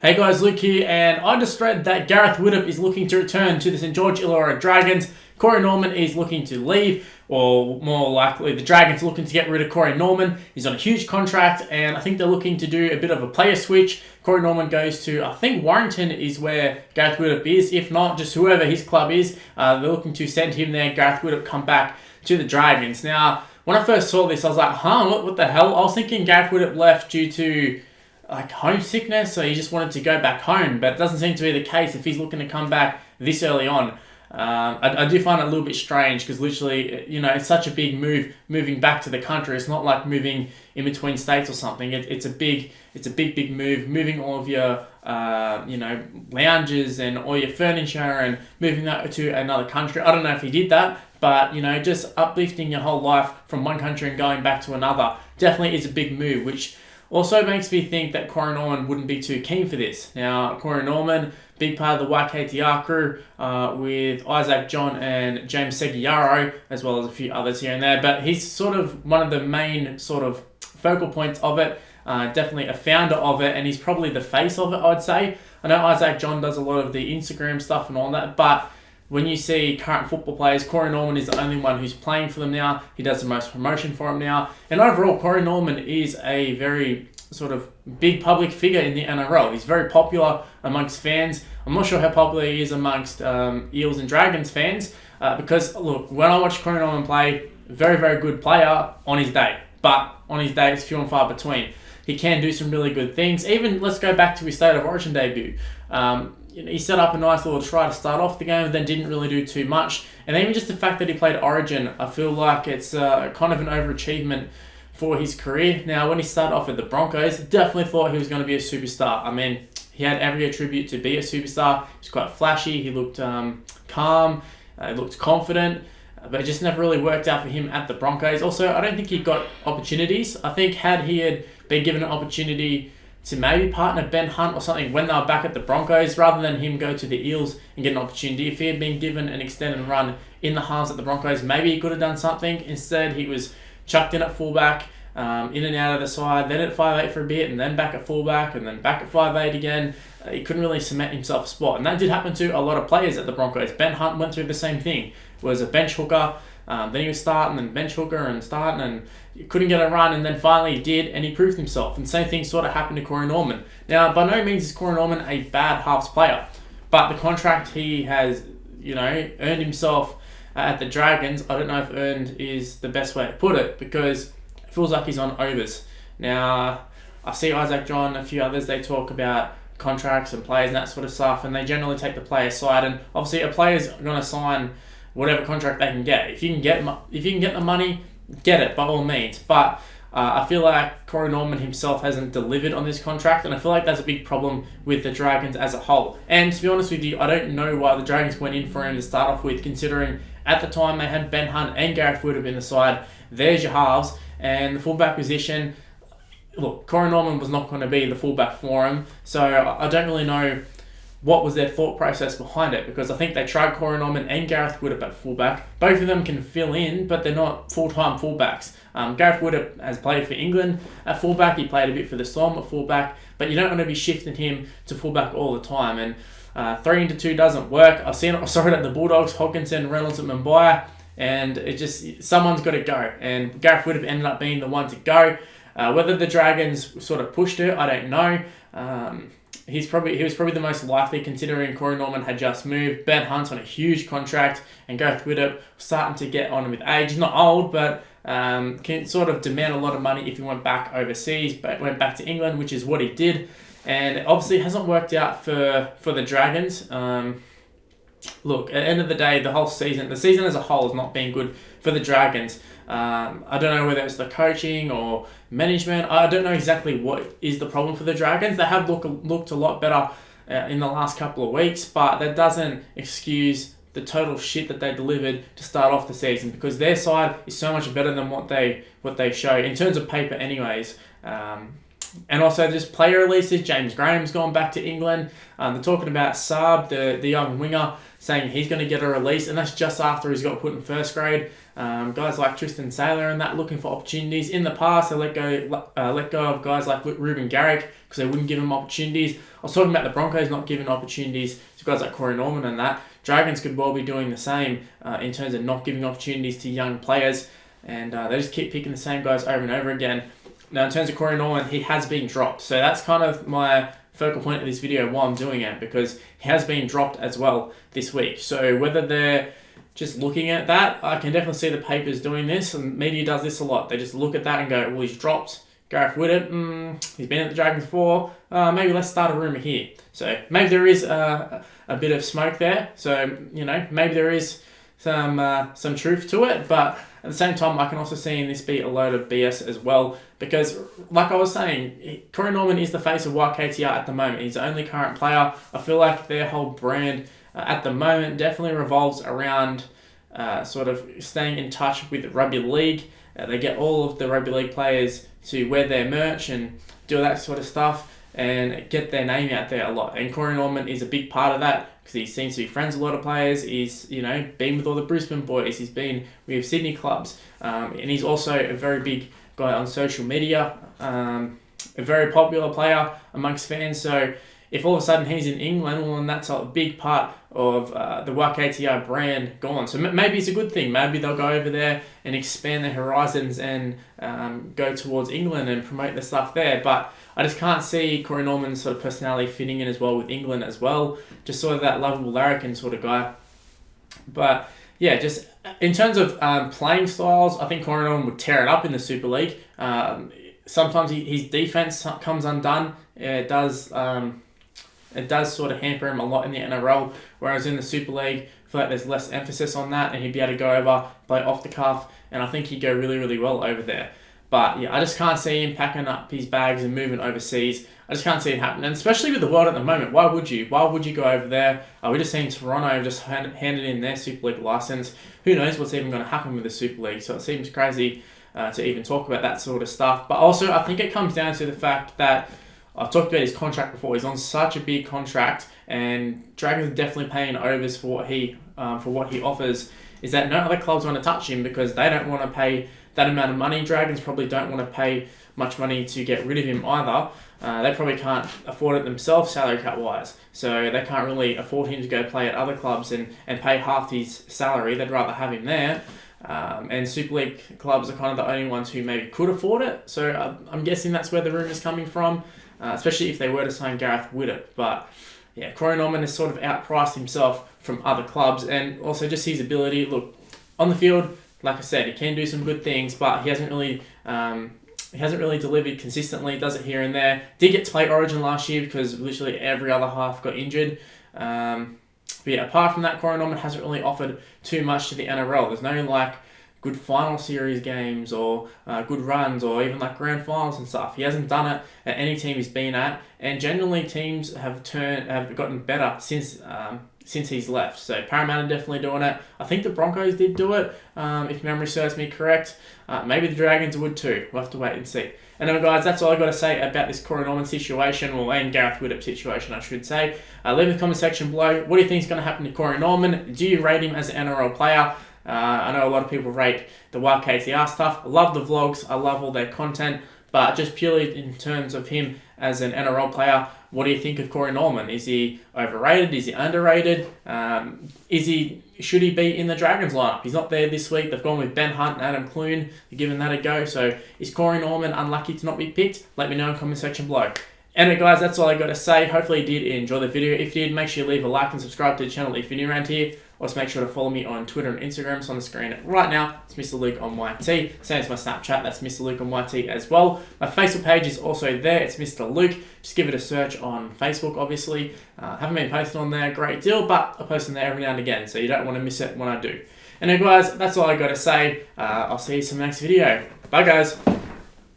Hey guys, Luke here, and I just read that Gareth Widdop is looking to return to the St George Illawarra Dragons. Corey Norman is looking to leave, or more likely the Dragons are looking to get rid of Corey Norman. He's on a huge contract, and I think they're looking to do a bit of a player switch. Corey Norman goes to, I think Warrington is where Gareth Widdop is. If not, just whoever his club is, they're looking to send him there. Gareth Widdop come back to the Dragons. Now, when I first saw this, I was like, what the hell? I was thinking Gareth Widdop left due to homesickness, so he just wanted to go back home, but it doesn't seem to be the case if he's looking to come back this early on. I do find it a little bit strange because literally, it's such a big move moving back to the country. It's not like moving in between states or something. It's a big move, moving all of your lounges and all your furniture and moving that to another country. I don't know if he did that, but just uplifting your whole life from one country and going back to another definitely is a big move, which also makes me think that Corey Norman wouldn't be too keen for this. Now, Corey Norman, big part of the YKTR crew with Isaac John and James Seguiaro, as well as a few others here and there. But he's sort of one of the main sort of focal points of it, definitely a founder of it, and he's probably the face of it, I'd say. I know Isaac John does a lot of the Instagram stuff and all that, but when you see current football players, Corey Norman is the only one who's playing for them now. He does the most promotion for them now. And overall, Corey Norman is a very sort of big public figure in the NRL. He's very popular amongst fans. I'm not sure how popular he is amongst Eels and Dragons fans because, look, when I watch Corey Norman play, very, very good player on his day. But on his day, it's few and far between. He can do some really good things. Even, let's go back to his State of Origin debut. He set up a nice little try to start off the game, but then didn't really do too much. And even just the fact that he played Origin, I feel like it's kind of an overachievement for his career. Now, when he started off at the Broncos, definitely thought he was going to be a superstar. I mean, he had every attribute to be a superstar. He was quite flashy. He looked calm. He looked confident. But it just never really worked out for him at the Broncos. Also, I don't think he got opportunities. I think had he had been given an opportunity to maybe partner Ben Hunt or something when they were back at the Broncos, rather than him go to the Eels and get an opportunity. If he had been given an extended run in the halves at the Broncos, maybe he could have done something. Instead, he was chucked in at fullback, in and out of the side, then at 5'8" for a bit, and then back at fullback, and then back at 5'8" again. He couldn't really cement himself a spot. And that did happen to a lot of players at the Broncos. Ben Hunt went through the same thing. Was a bench hooker, then he was starting, and bench hooker, and starting, and he couldn't get a run, and then finally he did, and he proved himself. And the same thing sort of happened to Corey Norman. Now, by no means is Corey Norman a bad halves player, but the contract he has, earned himself at the Dragons, I don't know if earned is the best way to put it, because it feels like he's on overs. Now, I see Isaac John, a few others, they talk about contracts and players and that sort of stuff, and they generally take the player side, and obviously a player's going to sign whatever contract they can get. If you can get the money, get it by all means. But I feel like Corey Norman himself hasn't delivered on this contract, and I feel like that's a big problem with the Dragons as a whole. And to be honest with you, I don't know why the Dragons went in for him to start off with, considering at the time they had Ben Hunt and Gareth Widdop in the side. There's your halves, and the fullback position. Look, Corey Norman was not going to be the fullback for him, so I don't really know what was their thought process behind it, because I think they tried Corey Norman and Gareth Widdop at fullback. Both of them can fill in, but they're not full-time fullbacks. Gareth Widdop has played for England at fullback. He played a bit for the Storm at fullback, but you don't want to be shifting him to fullback all the time. And 3 into 2 doesn't work. I saw it at the Bulldogs, Hawkinson, Reynolds, and Mumbai, and it just, someone's got to go. And Gareth Widdop ended up being the one to go. Whether the Dragons sort of pushed it, I don't know. He was probably the most likely, considering Corey Norman had just moved. Ben Hunt's on a huge contract, and Gareth Widdop starting to get on with age. He's not old, but can sort of demand a lot of money if he went back overseas, but went back to England, which is what he did. And it obviously hasn't worked out for the Dragons. Look, at the end of the day, the season as a whole has not been good for the Dragons. I don't know whether it's the coaching or management. I don't know exactly what is the problem for the Dragons. They have looked a lot better in the last couple of weeks, but that doesn't excuse the total shit that they delivered to start off the season, because their side is so much better than what they show in terms of paper anyways. And also just player releases. James Graham's gone back to England. They're talking about Saab, the young winger, saying he's going to get a release, and that's just after he's got put in first grade. Guys like Tristan Saylor and that looking for opportunities. In the past, they let go of guys like Ruben Garrick because they wouldn't give him opportunities. I was talking about the Broncos not giving opportunities to guys like Corey Norman and that. Dragons could well be doing the same in terms of not giving opportunities to young players, and they just keep picking the same guys over and over again. Now, in terms of Corey Norman, he has been dropped. So that's kind of my focal point of this video, why I'm doing it, because he has been dropped as well this week. So whether they're just looking at that, I can definitely see the papers doing this, and media does this a lot. They just look at that and go, well, he's dropped. Gareth Widdop, he's been at the Dragons before. Maybe let's start a rumour here. So maybe there is a bit of smoke there. So, maybe there is some truth to it, but at the same time, I can also see in this be a load of BS as well, because like I was saying, Corey Norman is the face of YKTR at the moment. He's the only current player. I feel like their whole brand at the moment definitely revolves around sort of staying in touch with rugby league. They get all of the rugby league players to wear their merch and do that sort of stuff and get their name out there a lot. And Corey Norman is a big part of that, because he seems to be friends with a lot of players. He's, been with all the Brisbane boys. He's been with Sydney clubs. And he's also a very big guy on social media, a very popular player amongst fans. So if all of a sudden he's in England, well, then that's a big part of the YKTR brand gone. So maybe it's a good thing. Maybe they'll go over there and expand their horizons and go towards England and promote the stuff there. But I just can't see Corey Norman's sort of personality fitting in as well with England as well. Just sort of that lovable larrikin sort of guy. But yeah, just in terms of playing styles, I think Corey Norman would tear it up in the Super League. Sometimes his defense comes undone. It does sort of hamper him a lot in the NRL, whereas in the Super League, I feel like there's less emphasis on that, and he'd be able to go over, play off the cuff, and I think he'd go really, really well over there. But yeah, I just can't see him packing up his bags and moving overseas. I just can't see it happening, and especially with the world at the moment. Why would you? Why would you go over there? We just seen Toronto just handed in their Super League license. Who knows what's even going to happen with the Super League? So it seems crazy to even talk about that sort of stuff. But also, I think it comes down to the fact that I've talked about his contract before. He's on such a big contract, and Dragons are definitely paying overs for what he offers. Is that no other clubs want to touch him because they don't want to pay that amount of money. Dragons probably don't want to pay much money to get rid of him either. They probably can't afford it themselves, salary cut wise. So they can't really afford him to go play at other clubs and pay half his salary. They'd rather have him there. And Super League clubs are kind of the only ones who maybe could afford it. So I'm guessing that's where the rumour's coming from, especially if they were to sign Gareth Widdop. But yeah, Corey Norman has sort of outpriced himself from other clubs, and also just his ability. Look, on the field, like I said, he can do some good things, but he hasn't really delivered consistently. Does it here and there. Did get to play Origin last year because literally every other half got injured. But yeah, apart from that, Corey Norman hasn't really offered too much to the NRL. There's no good final series games or good runs or even grand finals and stuff. He hasn't done it at any team he's been at, and generally teams have gotten better since he's left. So Parramatta definitely doing it. I think the Broncos did do it, if memory serves me correct. Maybe the Dragons would too. We'll have to wait and see. Anyway, guys, that's all I've got to say about this Corey Norman situation, and Gareth Widdop situation, I should say. Leave in the comment section below. What do you think is going to happen to Corey Norman? Do you rate him as an NRL player? I know a lot of people rate the YKTR stuff. I love the vlogs. I love all their content. But just purely in terms of him as an NRL player, what do you think of Corey Norman? Is he overrated? Is he underrated? Should he be in the Dragons lineup? He's not there this week. They've gone with Ben Hunt and Adam Clune. They're giving that a go. So is Corey Norman unlucky to not be picked? Let me know in the comment section below. Anyway, guys, that's all I got to say. Hopefully you did enjoy the video. If you did, make sure you leave a like and subscribe to the channel if you're new around here. Also, make sure to follow me on Twitter and Instagram. It's on the screen right now. It's Mr. Luke on YT. Same as my Snapchat. That's Mr. Luke on YT as well. My Facebook page is also there. It's Mr. Luke. Just give it a search on Facebook, obviously. Haven't been posting on there a great deal, but I post on there every now and again, so you don't want to miss it when I do. Anyway, guys, that's all I got to say. I'll see you in the next video. Bye, guys.